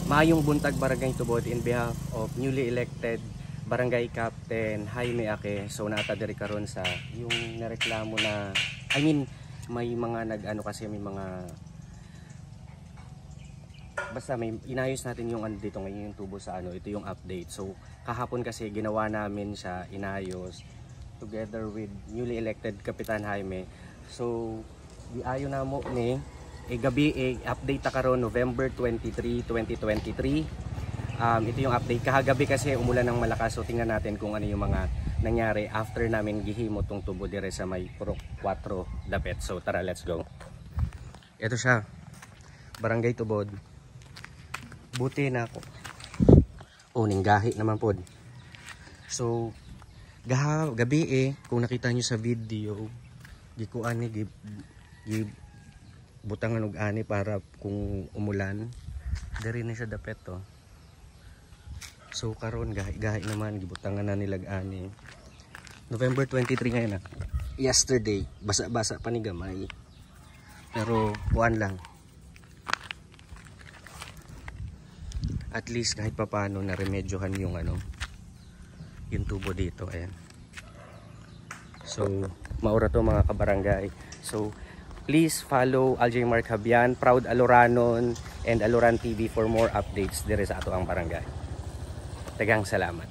Maayong buntag Barangay Tubod in behalf of newly elected Barangay Captain Jaime Aque. So nata diri karon sa yung nareklamo na may mga nag-ano kasi may mga basta may inayos natin yung ano dito ngayon yung tubo sa ano, ito yung update. So kahapon kasi ginawa namin siya inayos together with newly elected Kapitan Jaime. So giayo na mo ni gabi update ta karon November 23, 2023. Ito yung update kahagabi kasi umulan ng malakas, so tingnan natin kung ano yung mga nangyari after namin gihimo tong tubo dire sa may Purok 4 Dapet. So tara, let's go. Ito siya, Barangay Tubod. Buti na ako. Oh, ninggahi naman pod. So gabi kung nakita nyo sa video, gikuan ni butangan og ani para kung umulan diri na siya dapet to. So karon gahi naman gibutangan na nilag ani. November 23 ngayon na. Yesterday basa-basa pa ni gamay. Pero kuan lang. At least kahit papaano na remedyohan yung ano, yung tubo dito, ayan. So maura to mga kabarangay. So please follow Aljay Mark Habian, proud Aloranon, and Aloran TV for more updates dire sa ato ang barangay. Daghang salamat.